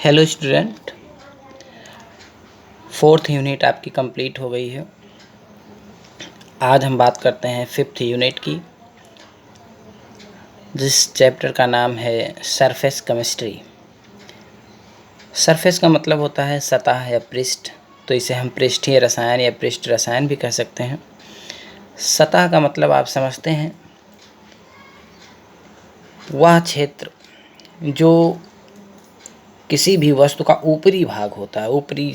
Hello student, fourth unit आपकी complete हो गई है। आज हम बात करते हैं फिफ्थ यूनिट की, जिस चैप्टर का नाम है सरफेस केमिस्ट्री। सरफेस का मतलब होता है सतह या पृष्ठ, तो इसे हम पृष्ठीय रसायन या पृष्ठ रसायन भी कह सकते हैं। सतह का मतलब आप समझते हैं, वह क्षेत्र जो किसी भी वस्तु का ऊपरी भाग होता है, ऊपरी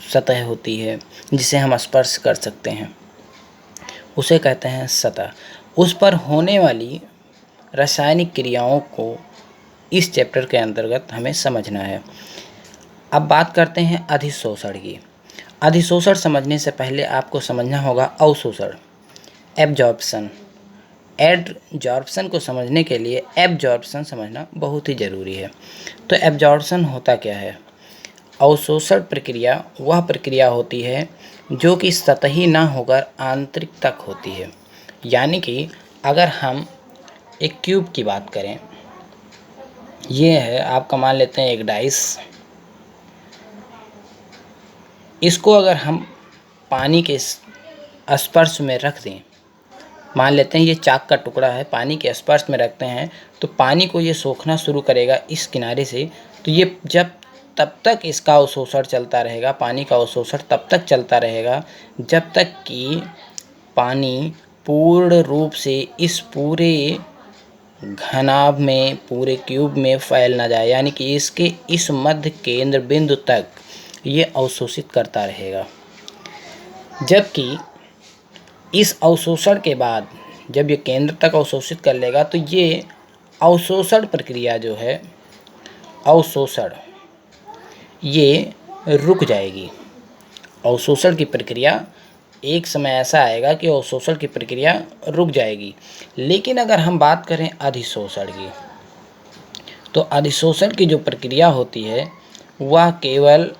सतह होती है जिसे हम स्पर्श कर सकते हैं, उसे कहते हैं सतह। उस पर होने वाली रासायनिक क्रियाओं को इस चैप्टर के अंतर्गत हमें समझना है। अब बात करते हैं अधिशोषण की। अधिशोषण समझने से पहले आपको समझना होगा अवशोषण, एब्जॉर्प्शन। एडजॉर्प्शन को समझने के लिए एब्जॉर्प्शन समझना बहुत ही ज़रूरी है। तो एब्जॉर्प्शन होता क्या है? अवशोषण प्रक्रिया वह प्रक्रिया होती है जो कि सतही ना होकर आंतरिक तक होती है। यानी कि अगर हम एक क्यूब की बात करें, ये है, आपका मान लेते हैं एक डाइस। इसको अगर हम पानी के स्पर्श में रख दें, मान लेते हैं ये चाक का टुकड़ा है, पानी के स्पर्श में रखते हैं तो पानी को ये सोखना शुरू करेगा इस किनारे से। तो ये जब तब तक इसका अवशोषण चलता रहेगा, पानी का अवशोषण तब तक चलता रहेगा जब तक कि पानी पूर्ण रूप से इस पूरे घनाभ में, पूरे क्यूब में फैल ना जाए। यानी कि इसके इस मध्य केंद्र बिंदु तक ये अवशोषित करता रहेगा। जबकि इस अवशोषण के बाद जब ये केंद्र तक अवशोषित कर लेगा तो ये अवशोषण प्रक्रिया जो है, अवशोषण, ये रुक जाएगी। अवशोषण की प्रक्रिया एक समय ऐसा आएगा कि अवशोषण की प्रक्रिया रुक जाएगी। लेकिन अगर हम बात करें अधिशोषण की, तो अधिशोषण की जो प्रक्रिया होती है वह केवल,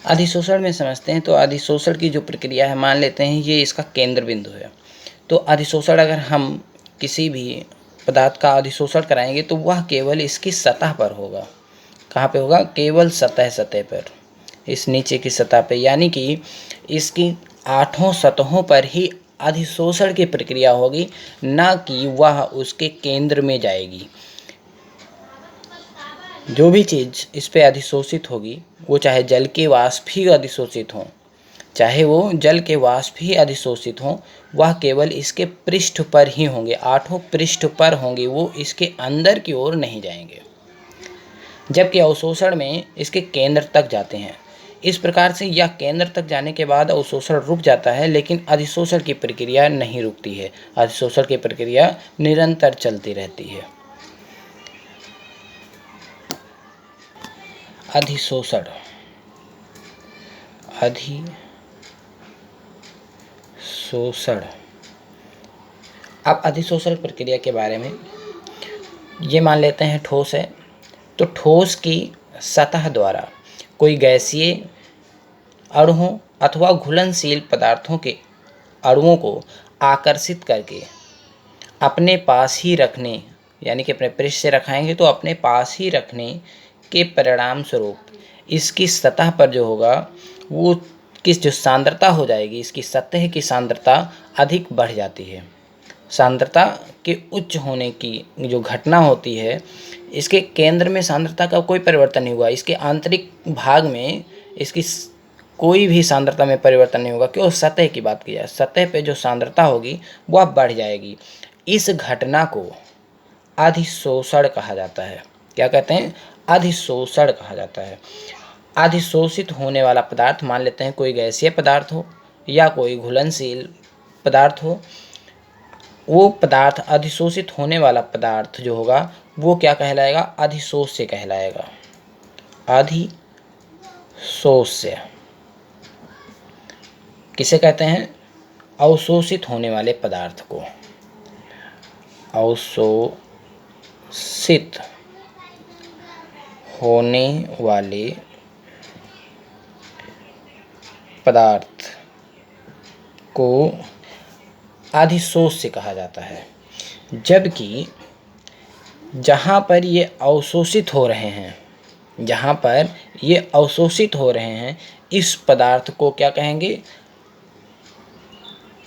अधिशोषण में समझते हैं तो अधिशोषण की जो प्रक्रिया है, मान लेते हैं ये इसका केंद्र बिंदु है। तो अधिशोषण अगर हम किसी भी पदार्थ का अधिशोषण कराएंगे तो वह केवल इसकी सतह पर होगा। कहाँ पे होगा? केवल सतह पर, इस नीचे की सतह पे। यानी कि इसकी 8 सतहों पर ही अधिशोषण की प्रक्रिया होगी, ना कि वह उसके केंद्र में जाएगी। जो भी चीज़ इस पे अधिशोषित होगी, वो चाहे जल के वाष्प ही अधिशोषित हों, चाहे वो जल के वाष्प ही अधिशोषित हों, वह केवल इसके पृष्ठ पर ही होंगे, 8 पृष्ठ पर होंगे, वो इसके अंदर की ओर नहीं जाएंगे। जबकि अवशोषण में इसके केंद्र तक जाते हैं। इस प्रकार से यह केंद्र तक जाने के बाद अवशोषण रुक जाता है, लेकिन अधिशोषण की प्रक्रिया नहीं रुकती है। अधिशोषण की प्रक्रिया निरंतर चलती रहती है। अधिशोषण, अधिशोषण। अब अधिशोषण प्रक्रिया के बारे में, ये मान लेते हैं ठोस है, तो ठोस की सतह द्वारा कोई गैसीय अणुओं अथवा घुलनशील पदार्थों के अणुओं को आकर्षित करके अपने पास ही रखने, यानी कि अपने पृष्ठ से रखाएंगे तो अपने पास ही रखने के परिणाम स्वरूप इसकी सतह पर जो होगा, वो किस जो सांद्रता हो जाएगी, इसकी सतह की सांद्रता अधिक बढ़ जाती है। सांद्रता के उच्च होने की जो घटना होती है, इसके केंद्र में सांद्रता का कोई परिवर्तन नहीं हुआ, इसके आंतरिक भाग में इसकी कोई भी सांद्रता में परिवर्तन नहीं होगा। क्यों? सतह की बात की जाए, सतह पे जो सांद्रता होगी वह बढ़ जाएगी। इस घटना को अधिशोषण कहा जाता है। क्या कहते हैं? अधिशोषण कहा जाता है। अधिशोषित होने वाला पदार्थ, मान लेते हैं कोई गैसीय पदार्थ हो या कोई घुलनशील पदार्थ हो, वो पदार्थ, अधिशोषित होने वाला पदार्थ जो होगा वो क्या कहलाएगा? अधिशोष्य कहलाएगा। अधिशोष्य किसे कहते हैं? अवशोषित होने वाले पदार्थ को। अवशोषित होने वाले पदार्थ को अधिशोष्य कहा जाता है। जबकि जहाँ पर ये अवशोषित हो रहे हैं, जहाँ पर ये अवशोषित हो रहे हैं, इस पदार्थ को क्या कहेंगे?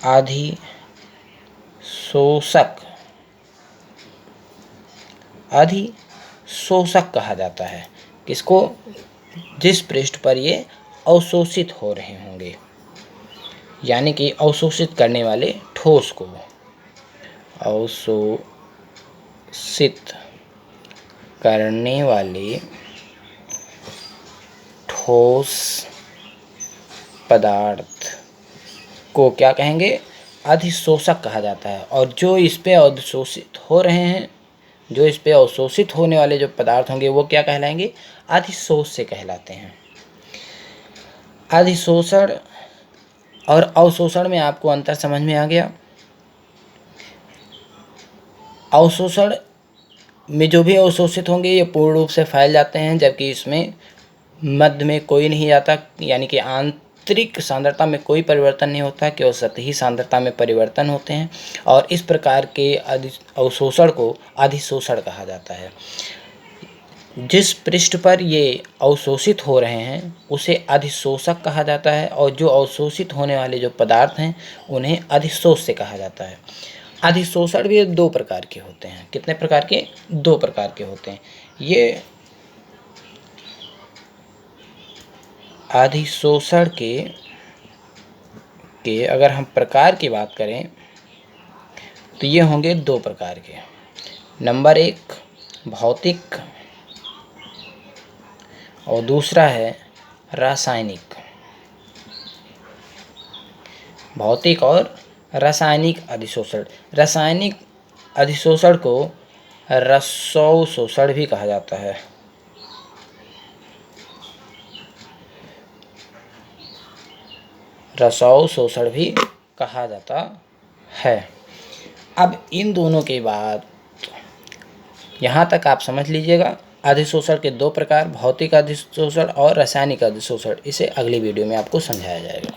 अधिशोषक। अधिशोषक कहा जाता है किसको? जिस पृष्ठ पर ये अवशोषित हो रहे होंगे, यानी कि अवशोषित करने वाले ठोस को। अवशोषित करने वाले ठोस पदार्थ को क्या कहेंगे? अधिशोषक कहा जाता है। और जो इस पे अवशोषित हो रहे हैं, जो इस पे अवशोषित होने वाले जो पदार्थ होंगे वो क्या कहलाएंगे? अधिशोष्य कहलाते हैं। अधिशोषण और अवशोषण में आपको अंतर समझ में आ गया। अवशोषण में जो भी अवशोषित होंगे ये पूर्ण रूप से फैल जाते हैं, जबकि इसमें मध्य में कोई नहीं जाता, यानी कि आंतरिक सांद्रता में कोई परिवर्तन नहीं होता, केवल सतही सांद्रता में परिवर्तन होते हैं। और इस प्रकार के अवशोषण को अधिशोषण कहा जाता है। जिस पृष्ठ पर ये अवशोषित हो रहे हैं उसे अधिशोषक कहा जाता है, और जो अवशोषित होने वाले जो पदार्थ हैं उन्हें अधिशोष्य कहा जाता है। अधिशोषण भी 2 प्रकार के होते हैं। कितने प्रकार के? 2 प्रकार के होते हैं। ये अधिशोषण के अगर हम प्रकार की बात करें तो ये होंगे 2 प्रकार के। नंबर 1 भौतिक और दूसरा है रासायनिक। भौतिक और रासायनिक अधिशोषण। रासायनिक अधिशोषण को रसौशोषण भी कहा जाता है। रसौशोषण भी कहा जाता है। अब इन दोनों के बाद यहाँ तक आप समझ लीजिएगा। अधिशोषण के 2 प्रकार, भौतिक अधिशोषण और रासायनिक अधिशोषण। इसे अगली वीडियो में आपको समझाया जाएगा।